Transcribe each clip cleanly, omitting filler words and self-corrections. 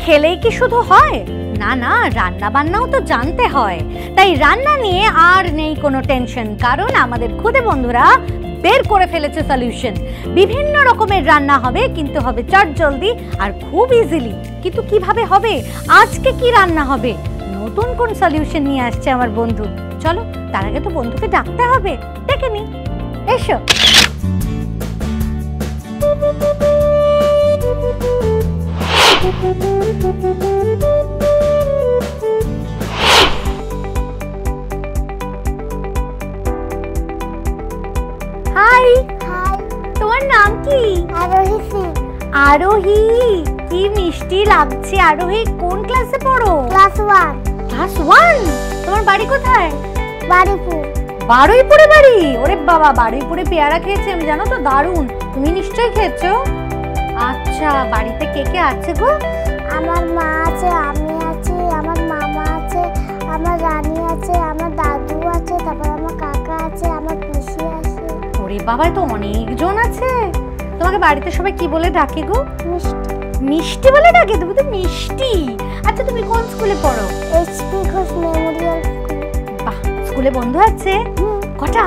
খেলেই কি শুধু হয়? না না, রান্না বান্নাও তো জানতে হয়। তাই রান্না নিয়ে আর নেই কোনো টেনশন, কারণ আমাদের খুদে বন্ধুরা বের করে ফেলেছে সলিউশন। বিভিন্ন রকমের রান্না হবে, কিন্তু হবে চটজলদি আর খুব ইজিলি। কিন্তু কিভাবে হবে? আজকে কি রান্না হবে? নতুন কোন সলিউশন নিয়ে আসছে আমার বন্ধু। চলো, তার আগে তো বন্ধুকে ডাকতে হবে। ডেকে নি, এসো। হাই। হাই, তোমার নাম কি? আরোহী সিং। আরোহী, কি মিষ্টি লাগছে। আরোহী কোন ক্লাসে পড়ো? ক্লাস 1। ক্লাস 1? তোমার বাড়ি কোথায়? বারুইপুর। বারুইপুরে বাড়ি? ওরে বাবা, বারুইপুরে পেয়ারা খেয়েছি আমি, জানো তো, দারুণ। তুমি নিশ্চয়ই খেয়েছো। আচ্ছা, বাড়িতে কে কে আছে গো? আমার মা আছে, আমি আছি, আমার মামা আছে, আমার রানী আছে, আমার দাদু আছে, তারপর আমার কাকা আছে, আমার পিসি আছে। ওরে বাবা, তো অনেকজন আছে। তোমাকে বাড়িতে সবাই কি বলে ডাকে গো? মিষ্টি। মিষ্টি বলে ডাকে? তুমি তো মিষ্টি। আচ্ছা, তুমি কোন স্কুলে পড়ো? HP Ghosh Memorial school. বাহ, স্কুলে বন্ধু আছে? কটা?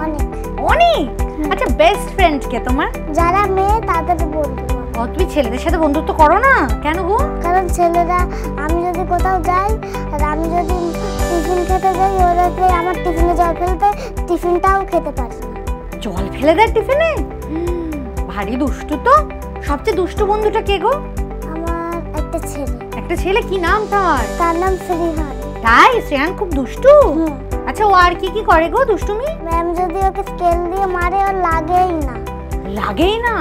অনেক। অনেক? আচ্ছা, বেস্ট ফ্রেন্ড কে তোমার? যারা মেয়ে তাদের বন্ধু। ও, তুমি ছেলেদের সাথে বন্ধুত্ব করো না কেন গো? কারণ ছেলেরা, আমি যদি কোথাও যাই আর আমি যদি টিফিন খেতে যাই, ওরা আমার টিফিনে জল ফেলতে, টিফিনটাও খেতে পারে না। জল ফেলে দেয় টিফিনে? ভারী দুষ্টু তো। সবচেয়ে দুষ্টু বন্ধুটা কে গো? আমার একটা ছেলে। একটা ছেলে? কি নাম তার? তার নাম শ্রীহান। তাই? শ্রেয়ান খুব দুষ্টু? আচ্ছা, ও আর কি কি করে গো দুষ্টুমি? ম্যাম যদি ওকে স্কেল দিয়ে মারে, ওর লাগেই না। লাগেই না?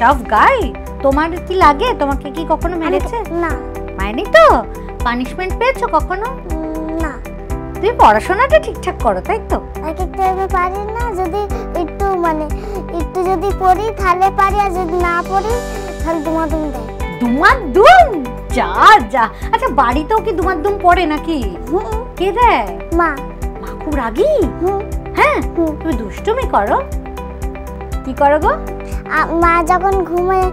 Tough guy. তোমার কি লাগে? তোমাকে কি কখনো মেরেছে? না। মারেনি তো? পানিশমেন্ট পেয়েছো কখনো? না। তুমি পড়াশোনাটা ঠিকঠাক করো, তাই তো? এক একটা আমি পারি না, যদি একটু একটু যদি পড়ি তাহলে পারি, আর যদি না পড়ি তাহলে দুমাদুম দেয়। দুমাদুম? যা যা। আচ্ছা, বাড়িতেও কি দুমাদুম পড়ে নাকি? কে দেয়? মা। মা খুব রাগী? হ্যাঁ? তুমি দুষ্টুমি করো? কি করো গো? মা যখন ঘুমায়,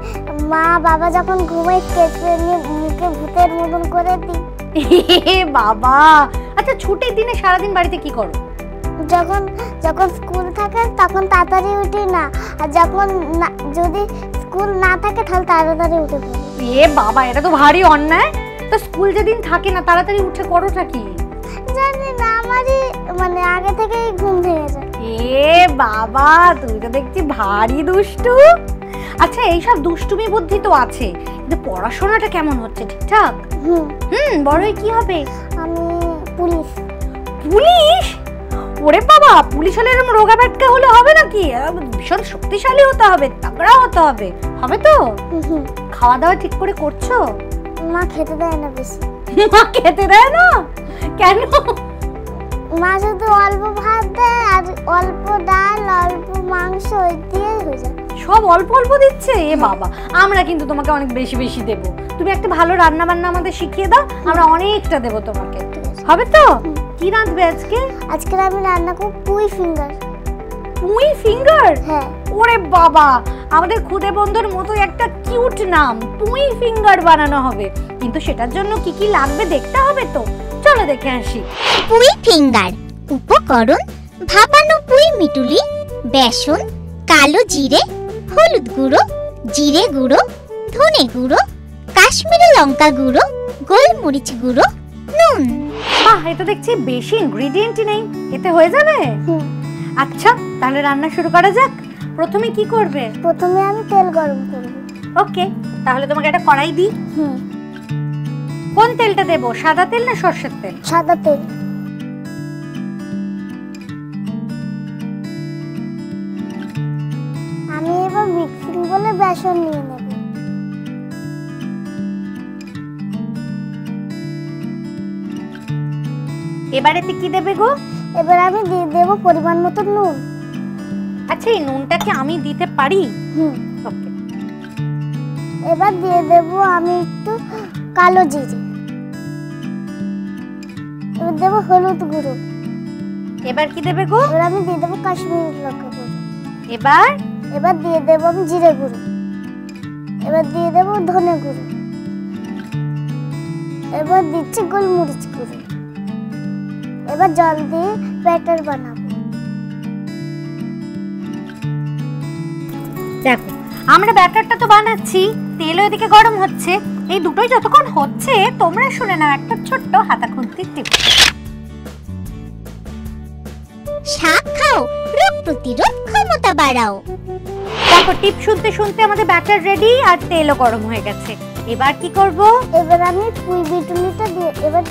মা বাবা যখন ঘুমায়, স্কেচ পেন নিয়ে মুখে ভূতের মতন করে দিই। বাবা। আচ্ছা, ছুটির দিনে সারাদিন বাড়িতে কি করো? যখন যখন স্কুল থাকে তখন তাড়াতাড়ি উঠি না, আর যখন যদি স্কুল না থাকে তাহলে তাড়াতাড়ি উঠে পড়ি। এ বাবা, এটা তো ভারী অন্যায়। তো স্কুল যেদিন থাকে না, তাড়াতাড়ি উঠে করোটা কি? জানি না, আমারই আগে থেকেই ঘুম ভেঙে যায়। এ বাবা, তুমি তো দেখছি ভারী দুষ্টু। আচ্ছা, এইসব দুষ্টুমি বুদ্ধি তো আছে, কিন্তু পড়াশোনাটা কেমন হচ্ছে? ঠিকঠাক? বড় হয়ে কি হবে? আমি পুলিশ। পুলিশ? ওরে বাবা, পুলিশ হলে এরকম রোগা ব্যাটকা হলে হবে নাকি? ভীষণ শক্তিশালী হতে হবে, তাগড়া হতে হবে। হবে তো? খাওয়া দাওয়া ঠিক করে করছো? মা খেতে দেয় না বেশি। মা খেতে দেয় না? কেন? মা শুধু অল্প ভাত দেয় আর অল্প ডাল, অল্প মাংস, ওই দিয়ে হয়ে যায়। সব অল্প অল্প দিচ্ছে? এ বাবা, আমরা কিন্তু তোমাকে অনেক বেশি বেশি দেব। তুমি একটা ভালো রান্না বান্না আমাদের শিখিয়ে দাও, আমরা অনেকটা দেব তোমাকে। হবে তো? কি রাঁধবে আজকে? আজকে আমি রান্না করব পুঁই ফিঙ্গার। পুঁই ফিঙ্গার? হ্যাঁ। ওরে বাবা, আমাদের খুদে বন্ধুর মতো একটা কিউট নাম, পুঁই ফিঙ্গার বানানো হবে। কিন্তু সেটার জন্য কি কি লাগবে দেখতে হবে তো। চলো দেখে আসি। পুঁই ফিঙ্গার উপকরণ: ভাপানো পুঁই মিটুলি, বেসন, কালো জিরে, হলুদ গুঁড়ো, জিরে গুঁড়ো, ধনে গুঁড়ো, কাশ্মীরি লঙ্কা গুঁড়ো, গোলমরিচ গুঁড়ো, নুন। বাহ, এটা দেখছি বেশি ইনগ্রেডিয়েন্টই নেই, এতে হয়ে যাবে। আচ্ছা, তাহলে রান্না শুরু করা যাক। প্রথমে কি করবে? প্রথমে আমি তেল গরম করব। ওকে, তাহলে তোমাকে একটা কড়াই দিই। কোন তেলটা দেবো? সাদা তেল না সরষের তেল? সাদা তেল। আমি এবার মিক্সিং বলে বেসন নিয়ে নেব। এবারেতে কি দেবে গো? এবার আমি দিয়ে দেব পরিমাণ মতো নুন। আচ্ছা, এই নুনটাকে আমি দিতে পারি? ওকে। এবার দিয়ে দেব আমি একটু কালো জিরে। এবার দেব হলুদ গুঁড়ো। এবার কি দেবে গো? এবার আমি দিয়ে দেবো কাশ্মীরি লঙ্কা গুঁড়ো। এবার এবার দিয়ে দেবো আমি জিরে গুঁড়ো। এবার দিয়ে দেবো ধনে গুঁড়ো। এবার দিচ্ছি গোলমরিচ গুঁড়ো। এবার জল দিয়ে ব্যাটার বানাবো। দেখো আমরা ব্যাটারটা তো বানাচ্ছি, তেল ওইদিকে গরম হচ্ছে। এই দুটোই যতক্ষণ হচ্ছে তোমরা শুনে নাও একটা ছোট্ট হাতা খুন্তির টিপ। শাক খাও, রোগ প্রতিরোধ ক্ষমতা বাড়াও। দেখো টিপ শুনতে শুনতে আমাদের ব্যাটার রেডি আর তেলও গরম হয়ে গেছে। এবার কি করব? এবার আমি পুঁই বিটুলিটা দিয়ে এবার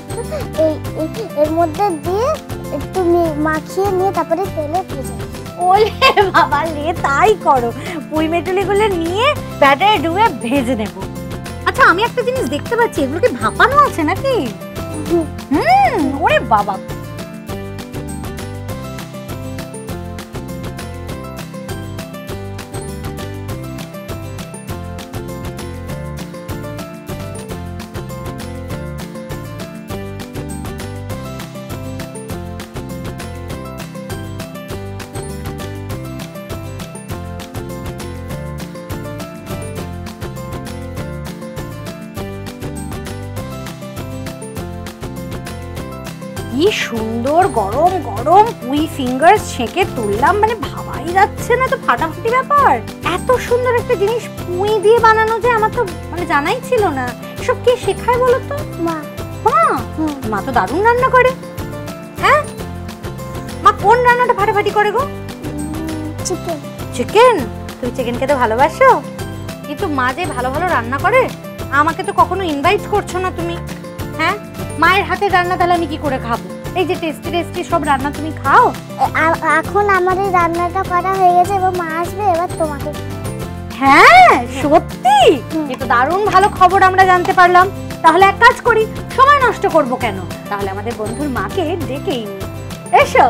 এর মধ্যে দিয়ে একটু মাখিয়ে নিয়ে তারপরে তেলে ভেজে। ওলে বাবা লে, তাই করো। পুঁই মেটুলিগুলো নিয়ে ব্যাটারে ডুবে ভেজে নেব। আচ্ছা আমি একটা জিনিস দেখতে পাচ্ছি, এগুলো কি ভাপানো আছে নাকি? ওরে বাবা, কি সুন্দর গরম গরম পুঁই ফিঙ্গার্স ছেঁকে তুললাম, মানে ভাবাই যাচ্ছে না, তো ফাটাফাটি ব্যাপার। এত সুন্দর একটা জিনিস পুঁই দিয়ে বানানো যে আমার তো মানে জানাই ছিল না। সব কে শেখায় বলো তো? মা। মা? মা তো দারুণ রান্না করে। হ্যাঁ, মা কোন রান্নাটা ফাটাফাটি করে গো? চিকেন। চিকেন? তুমি চিকেন খেতে ভালোবাসো? কিন্তু মা যে ভালো ভালো রান্না করে, আমাকে তো কখনো ইনভাইট করছো না তুমি। হ্যাঁ, মায়ের হাতে রান্না তাহলে আমি কি করে খাবো? এই যে টেস্টি টেস্টি সব রান্না তুমি খাও। এখন আমার এই রান্নাটা করা হয়ে গেছে, এবার মা আসবে, এবার তোমাকে। হ্যাঁ সত্যি? এ তো দারুণ ভালো খবর আমরা জানতে পারলাম। তাহলে এক কাজ করি, সময় নষ্ট করব কেন, তাহলে আমাদের বন্ধুর মাকে ডেকেই নিই। এসো।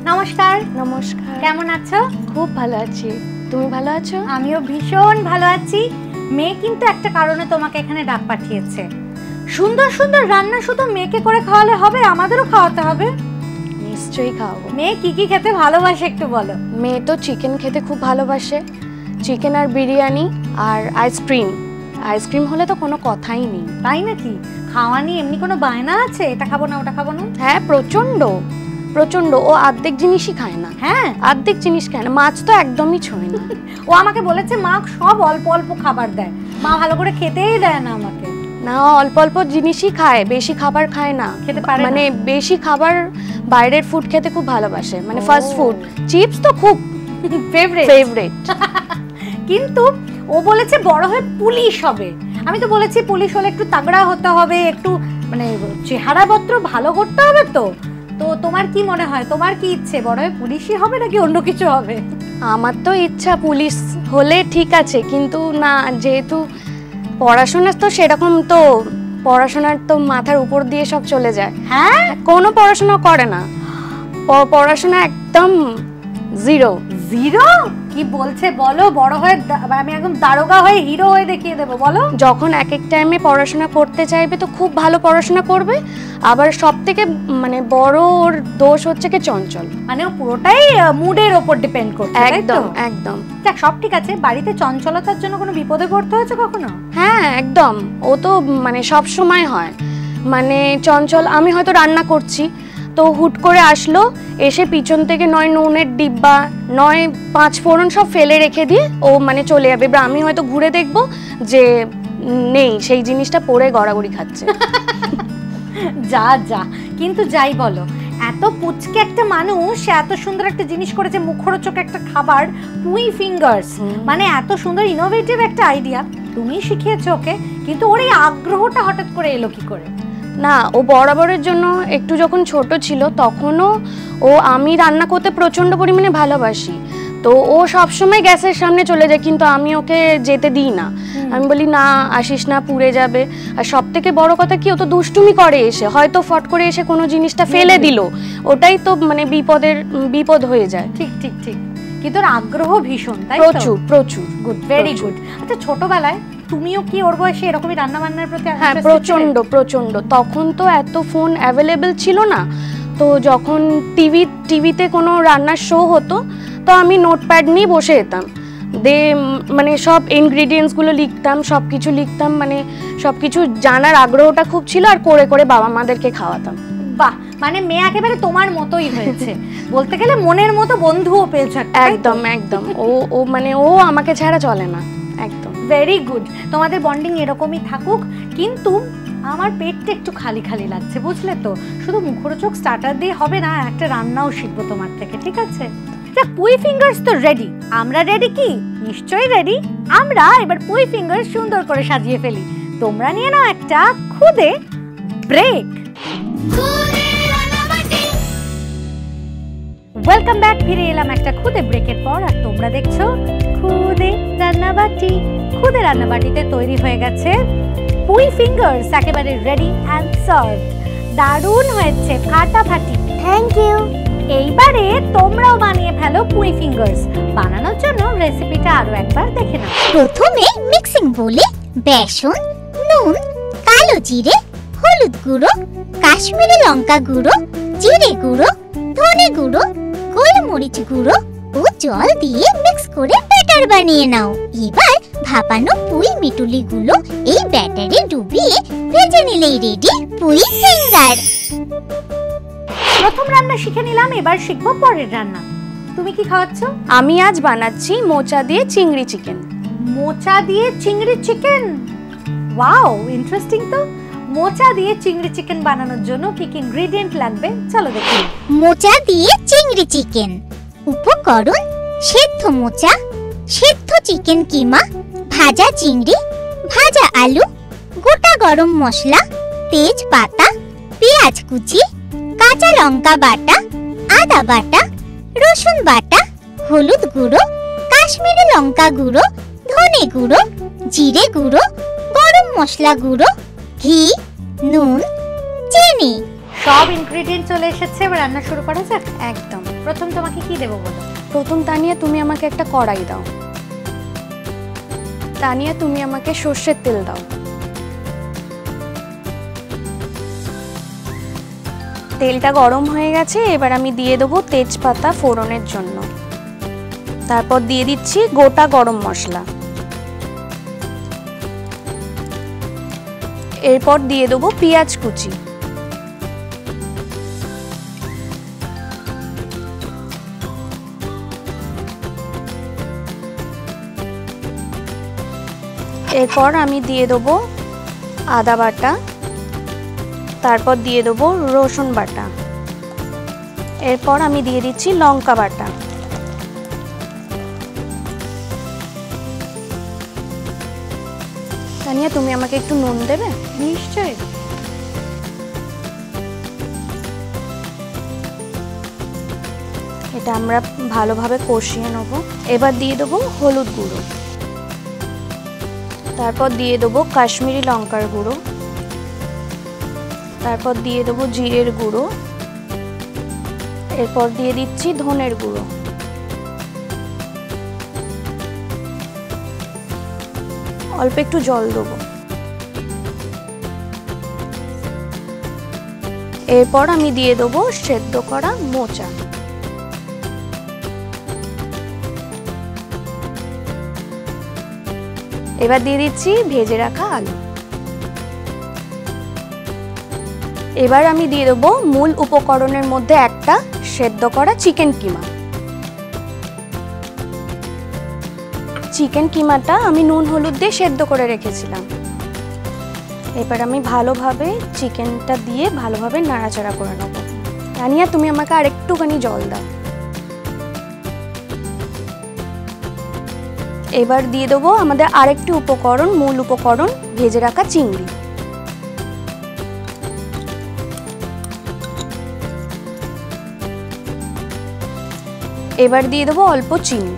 নমস্কার। নমস্কার। কেমন আছো? খুব ভালো আছি, তুমি ভালো আছো? আমিও ভীষণ ভালো আছি। মেয়ে কিন্তু একটা কারণে তোমাকে এখানে ডাক পাঠিয়েছে। সুন্দর সুন্দর রান্না শুধু মেয়েকে করে খাওয়ালে হবে, আমাদেরও খাওয়াতে হবে। নিশ্চয়ই খাওয়াবো। মেয়ে কি কি খেতে ভালোবাসে একটু বলো। মেয়ে তো চিকেন খেতে খুব ভালোবাসে, চিকেন আর বিরিয়ানি আর আইসক্রিম। আইসক্রিম হলে তো কোনো কথাই নেই। তাই নাকি? খাওয়া নিয়ে এমনি কোনো বায়না আছে, এটা খাবো না ওটা খাবো না? হ্যাঁ প্রচন্ড প্রচন্ড। ও অর্ধেক জিনিসই খায় না। হ্যাঁ, অর্ধেক জিনিস খায় না, মাছ তো একদমই ছোঁয় না। ও আমাকে বলেছে মা সব অল্প অল্প খাবার দেয়, মা ভালো করে খেতেই দেয় না আমাকে। না, অল্প অল্প জিনিসই খায়, বেশি খাবার খায় না। খেতে পারে মানে বেশি খাবার, বাইরের ফুড খেতে খুব ভালোবাসে, মানে ফাস্ট ফুড, চিপস তো খুব ফেভারিট। কিন্তু ও বলেছে বড় হয়ে পুলিশ হবে। আমি তো বলেছি পুলিশ হলে একটু তাগড়া হতে হবে, একটু মানে চেহারাপত্র ভালো করতে হবে। তো তো তোমার কি মনে হয়, তোমার কি ইচ্ছে, বড় হয়ে পুলিশই হবে নাকি অন্য কিছু হবে? আমার তো ইচ্ছা পুলিশ হলে ঠিক আছে, কিন্তু না, যেহেতু পড়াশোনা তো সেরকম, তো পড়াশোনার তো মাথার উপর দিয়ে সব চলে যায়। হ্যাঁ, কোনো পড়াশোনা করে না, পড়াশোনা একদম জিরো। জিরো? কি বলছে বলো? বড় হয়ে আমি একদম দারোগা হয়ে হিরো হয়ে দেখিয়ে দেবো বলো। যখন এক এক টাইমে পড়াশোনা করতে চাইবে তো খুব ভালো পড়াশোনা করবে। আবার সব থেকে মানে বড় ওর দোষ হচ্ছে কি চঞ্চল, মানে ও পুরোটাই মুডের ওপর ডিপেন্ড করছে। একদম একদম। দেখ সব ঠিক আছে, বাড়িতে চঞ্চলতার জন্য কোনো বিপদে পড়তে হয়েছে কখনো? হ্যাঁ একদম, ও তো মানে সব সময় হয়, মানে চঞ্চল। আমি হয়তো রান্না করছি, তো হুট করে আসলো, এসে পিছন থেকে নয় নুনের ডিব্বা নয় 5 ফোড়ন সব ফেলে রেখে দিয়ে ও মানে চলে যাবে। এবার আমি হয়তো ঘুরে দেখবো যে নেই, সেই জিনিসটা পড়ে গড়াগড়ি খাচ্ছে। যা যা, কিন্তু যাই বলো, এত পুচকে একটা মানুষ এত সুন্দর একটা জিনিস করেছে, মুখরোচক একটা খাবার, পুঁই ফিঙ্গার্স, মানে এত সুন্দর ইনোভেটিভ একটা আইডিয়া তুমি শিখিয়েছো ওকে। কিন্তু ওর এই আগ্রহটা হঠাৎ করে এলো কি করে? না, ও বরাবরের জন্য একটু যখন ছোট ছিল তখনও ও, আমি রান্না করতে প্রচণ্ড পরিমাণে ভালোবাসি, তো ও সবসময় গ্যাসের সামনে চলে যায়, কিন্তু আমি ওকে যেতে দিই না। আমি বলি না আসিস না, পুড়ে যাবে। আর সব থেকে বড় কথা কি, ও তো দুষ্টুমি করে, এসে হয়তো ফট করে এসে কোনো জিনিসটা ফেলে দিল, ওটাই তো মানে বিপদ হয়ে যায়। ঠিক ঠিক ঠিক, কিন্তু ওর আগ্রহ ভীষণ, তাই তো? প্রচুর প্রচুর। Good, very good. আচ্ছা ছোটবেলায় তুমিও কি ওর বয়সে এরকমই রান্না বান্নার প্রতি হ্যাঁ, প্রচন্ড। তখন তো এত ফোন অ্যাভেলেবেল ছিল না, তো যখন টিভিতে কোনো রান্নার শো হতো তো আমি নোটপ্যাড নিয়ে বসে যেতাম, মানে সব ইনগ্রিডিয়েন্টসগুলো লিখতাম, সব কিছু লিখতাম, মানে সব কিছু জানার আগ্রহটা খুব ছিল, আর করে করে বাবা মাদেরকে খাওয়াতাম। বাহ, মানে মেয়ে একেবারে তোমার মতোই হয়েছে, বলতে গেলে মনের মতো বন্ধুও পেয়েছো। একদম ও মানে ও আমাকে ছাড়া চলে না, একদম। ভেরি গুড, তোমাদের বন্ডিং এরকমই থাকুক। কিন্তু আমার পেটটা একটু খালি খালি লাগছে, বুঝলে তো? শুধু মুখরোচক স্টার্টার দিয়ে হবে না, একটা রান্নাও শিখবো তোমার থেকে, ঠিক আছে? পুই ফিঙ্গার্স তো রেডি, আমরা রেডি কি? নিশ্চয়ই রেডি। আমরা এবার পুই ফিঙ্গার্স সুন্দর করে সাজিয়ে ফেলি। তোমরা নিয়ে নাও একটা খুদে ব্রেক। ওয়েলকাম ব্যাক, ফিরে এলাম একটা খুদে ব্রেকের পর, আর তোমরা দেখছো খুদে রান্নাবাটি। খুদে রান্নাবাটিতে তৈরি হয়ে গেছে পুই ফিঙ্গার্স, একেবারে রেডি অ্যান্ড সার্ভড। দারুণ হয়েছে, ফাটাফাটি। Thank you. এইবারে তোমরাও বানিয়ে ফেলো পুই ফিঙ্গার্স। বানানোর জন্য রেসিপিটা আরো একবার দেখে নাও। প্রথমে মিক্সিং বলে বেসন, নুন, কালো জিরে, হলুদ গুঁড়ো, কাশ্মীরি লঙ্কা গুঁড়ো, জিরে গুঁড়ো, ধনে গুঁড়ো, গোলমরিচ গুঁড়ো ও জল দিয়ে মিক্স করে ব্যাটার বানিয়ে নাও। এবার ভাপানো পুই মিটুলি গুলো এই ব্যাটারে ডুবিয়ে ভেজে নিলেই রেডি পুই ফিঙ্গার। প্রথম রান্না শিখে নিলাম, এবার শিখবো পরের রান্না। তুমি কি খাওয়াচ্ছ? আমি আজ বানাচ্ছি মোচা দিয়ে চিংড়ি চিকেন। মোচা দিয়ে চিংড়ি চিকেন, ওয়াও, ইন্টারেস্টিং তো। মোচা দিয়ে চিংড়ি চিকেন বানানোর জন্য কি কি ইনগ্রেডিয়েন্ট লাগবে চলো দেখি। মোচা দিয়ে চিংড়ি চিকেন উপকরণ: সেদ্ধ মোচা, সেদ্ধ চিকেন কিমা, ভাজা চিংড়ি, ভাজা আলু, গোটা গরম মশলা, তেজপাতা, পেঁয়াজ কুচি, কাঁচা লঙ্কা বাটা, আদা বাটা, রসুন বাটা, হলুদ গুঁড়ো, কাশ্মীরি লঙ্কা গুঁড়ো, ধনে গুঁড়ো, জিরে গুঁড়ো, গরম মশলা গুঁড়ো, ঘি, নুন, চিনি। সব ইনগ্রেডিয়েন্ট চলে এসেছে, এবার রান্না শুরু করা যাক। একদম। প্রথম তোমাকে কি দেবো বলো? প্রথম তানিয়া তুমি আমাকে একটা কড়াই দাও। তানিয়া তুমি আমাকে সর্ষের তেল দাও। তেলটা গরম হয়ে গেছে, এবার আমি দিয়ে দেবো তেজপাতা ফোড়নের জন্য। তারপর দিয়ে দিচ্ছি গোটা গরম মশলা। এরপর দিয়ে দেবো পেঁয়াজ কুচি। এরপর আমি দিয়ে দেবো আদা বাটা, তারপর দিয়ে দেবো রসুন বাটা, এরপর আমি দিয়ে দিচ্ছি লঙ্কা বাটা। তানিয়া তুমি আমাকে একটু নুন দেবে? নিশ্চয়ই। এটা আমরা ভালোভাবে কষিয়ে নেব। এবার দিয়ে দেবো হলুদ গুঁড়ো, তারপর দিয়ে দেবো কাশ্মীরি লঙ্কার গুঁড়ো, তারপর দিয়ে দেবো জিরের গুঁড়ো, এরপর দিয়ে দিচ্ছি ধনের গুঁড়ো। অল্প একটু জল দেবো। এরপর আমি দিয়ে দেবো সেদ্ধ করা মোচা। এবার দিয়ে দিচ্ছি ভেজে রাখা আলু। এবার আমি দিয়ে দেবো মূল উপকরণের মধ্যে একটা সেদ্ধ করা চিকেন কিমা। চিকেন কিমাটা আমি নুন হলুদ দিয়ে সেদ্ধ করে রেখেছিলাম। এবার আমি ভালোভাবে চিকেনটা দিয়ে ভালোভাবে নাড়াচাড়া করে নেব। তানিয়া তুমি আমাকে আরেকটুখানি জল দাও। এবার দিয়ে দেবো আমাদের আরেকটি উপকরণ, মূল উপকরণ, ভেজে রাখা চিংড়ি। এবার দিয়ে দেবো অল্প চিনি।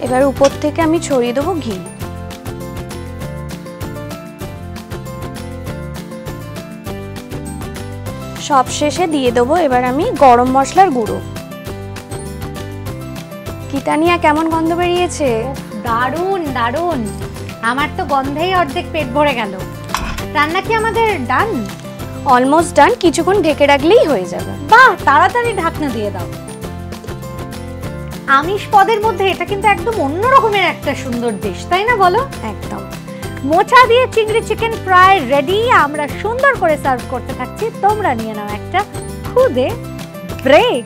এবার উপর থেকে আমি ছড়িয়ে দেবো ঘি। সবশেষে দিয়ে দেবো এবার আমি গরম মশলার গুঁড়ো। কিটানিয়া কেমন গন্ধ বেরিয়েছে। দারুণ দারুণ, আমার তো গন্ধেই অর্ধেক পেট ভরে গেল। রান্না কি আমাদের ডান? অলমোস্ট ডান, কিছুক্ষণ ঢেকে রাখলেই হয়ে যাবে। বাহ, তাড়াতাড়ি ঢাকনা দিয়ে দাও। আমিষ পদের মধ্যে এটা কিন্তু একদম অন্য রকমের একটা সুন্দর ডিশ, তাই না বলো? একদম। মোচা দিয়ে চিংড়ি চিকেন প্রায় রেডি, আমরা সুন্দর করে সার্ভ করতে থাকছি। তোমরা নিয়ে নাও একটা খুদে ব্রেক।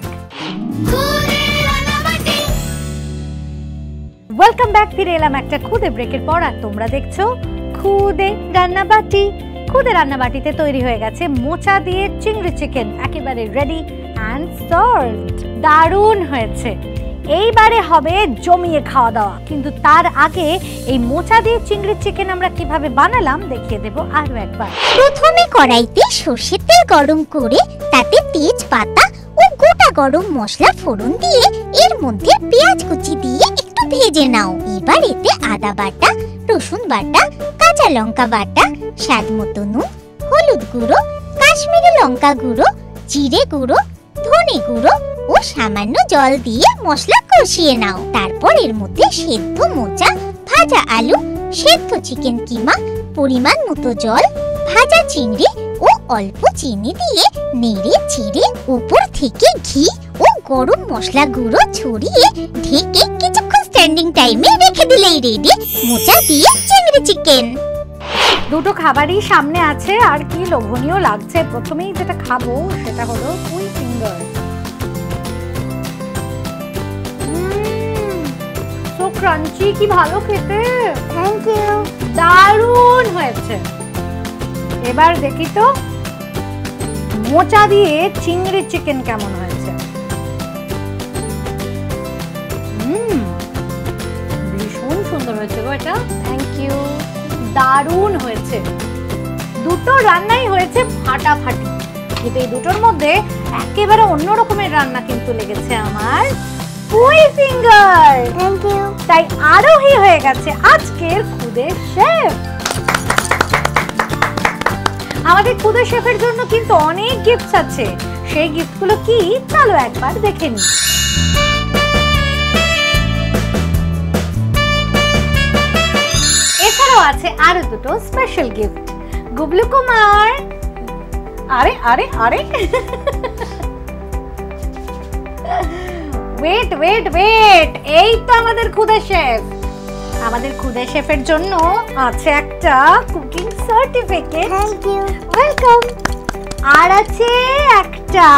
ওয়েলকাম ব্যাক, ফিরে এলাম একটা খুদে ব্রেকের পর। আর তোমরা দেখছো খুদে রান্নাবাটি। খুদে রান্নাবাটিতে তৈরি হয়ে গেছে মোচা দিয়ে চিংড়ি চিকেন, একেবারে রেডি অ্যান্ড সার্ভড। দারুণ হয়েছে। এইবারে হবে জমিয়ে খাওয়া দাওয়া, কিন্তু তার আগে এই মোচা দিয়ে চিংড়ি চিকেন আমরা কিভাবে বানালাম দেখিয়ে দেব আরো একবার। প্রথমে কড়াইতে সর্ষের তেল গরম করে তাতে তেজপাতা ও গোটা গরম মশলা ফোড়ন দিয়ে এর মধ্যে পেঁয়াজ কুচি দিয়ে একটু ভেজে নাও। এবার এতে আদা বাটা, রসুন বাটা, কাঁচা লঙ্কা বাটা, স্বাদ মতো নুন, হলুদ গুঁড়ো, কাশ্মীরি লঙ্কা গুঁড়ো, জিরে গুঁড়ো, ধনে গুঁড়ো ও সামান্য জল দিয়ে মশলা কষিয়ে নাও। তারপর এর মধ্যে সেদ্ধ মোচা, ভাজা আলু, সেদ্ধ চিকেন কিমা, পরিমাণ মতো জল, ভাজা চিংড়ি ও অল্প চিনি দিয়ে নেড়ে চেড়ে উপর থেকে ঘি ও গরম মশলা গুঁড়ো ছড়িয়ে ঢেকে কিছুক্ষণ স্ট্যান্ডিং টাইমে রেখে দিলেই রেডি মোচা দিয়ে চিংড়ি চিকেন। দুটো খাবারই সামনে আছে, আর কি লোভনীয় লাগছে। প্রথমেই যেটা খাবো সেটা হলো পুঁই ফিঙ্গার। সো ক্রাঞ্চি, কি ভালো খেতে। Thank you. দারুণ হয়েছে। এবার দেখি তো মোচা দিয়ে চিংড়ি চিকেন কেমন হয়েছে। ভীষণ সুন্দর হয়েছে গো এটা। Thank you. দারুণ হয়েছে। দুটো রান্নাই হয়েছে ফাটাফাটি, কিন্তু এই দুটোর মধ্যে একেবারে অন্য রকমের রান্না কিন্তু লেগেছে আমার পুঁই ফিঙ্গার। Thank you. তাই আরোহী হয়ে গেছে আজকের খুদে শেফ। আমাদের খুদে শেফের জন্য কিন্তু অনেক গিফটস আছে। সেই গিফটগুলো কি, চলো একবার দেখে নিই। এছাড়াও আছে আরো দুটো স্পেশাল গিফট। গুবলু কুমার, আরে আরে আরে ওয়েট ওয়েট ওয়েট, এই তো আমাদের খুদে শেফ। আমাদের খুদে শেফের জন্য আছে একটা cooking certificate. Thank you. Welcome. আর আছে একটা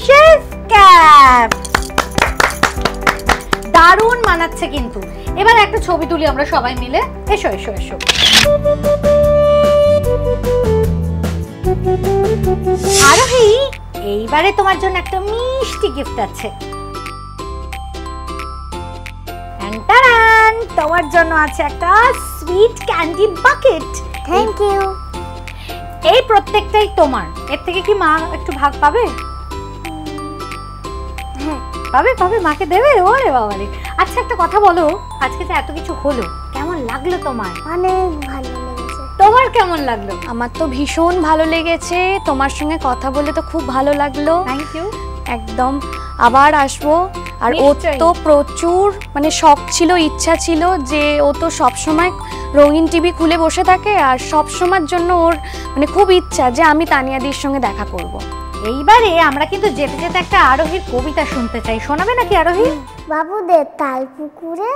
শেফ ক্যাপ। দারুণ মানাচ্ছে কিন্তু। এবার একটা ছবি তুলি আমরা সবাই মিলে। এসো এসো এসো। আরোহী, এইবারে তোমার জন্য একটা মিষ্টি গিফট আছে। তোমার জন্য আছে একটা sweet candy bucket. Thank you. এই প্রত্যেকটাই তোমার। এর থেকে কি মা একটু ভাগ পাবে? হ্যাঁ পাবে পাবে, মাকে দেবে। ওরে বাবা রে। আচ্ছা একটা কথা বলো, আজকে যে এত কিছু হলো কেমন লাগলো তোমার? অনেক ভালো লেগেছে। তোমার কেমন লাগলো? আমার তো ভীষণ ভালো লেগেছে। তোমার সঙ্গে কথা বলে তো খুব ভালো লাগলো। Thank you. একদম আবার আসবো। আর ও নিশ্চয়ই। তো প্রচুর মানে শখ ছিল, ইচ্ছা ছিল যে ও তো সবসময় রঙিন টিভি খুলে বসে থাকে, আর সব সময়ের জন্য ওর মানে খুব ইচ্ছা যে আমি তানিয়াদির সঙ্গে দেখা করব। এইবারে আমরা কিন্তু যেতে যেতে একটা আরোহীর কবিতা শুনতে চাই। শোনাবে নাকি আরোহী? বাবুদের তাল পুকুরে,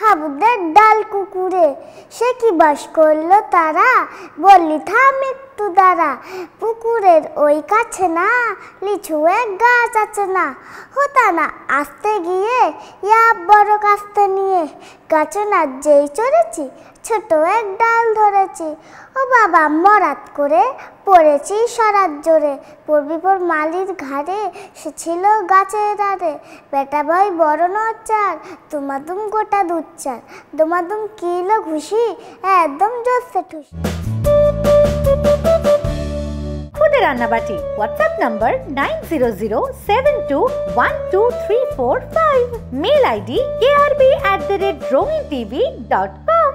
হাবুদের ডাল কুকুরে, সে কি বাস করলো তারা, বললি থাম একটু দাঁড়া। পুকুরের ওই কাছে না লিচু এক গাছ আছে না, হতা না আসতে গিয়ে ইয়া বড় কাস্তে নিয়ে, গাছে না যেই চড়েছি ছোট এক ডাল ধরেছি। ও বাবা মরাত করে পড়েছি সরাত জোরে, পড়বি পর মালির ঘাড়ে, সে ছিল গাছের ধারে। বেটা ভাই বড় নচার, তুমাদুম গোটা দুচ্চার, দোমাদুম কিলো ঘুষি একদম জোরসে ঠুসি। খুদে রান্নাবাটি WhatsApp number 9007212345, mail ID krb@rongintv.com।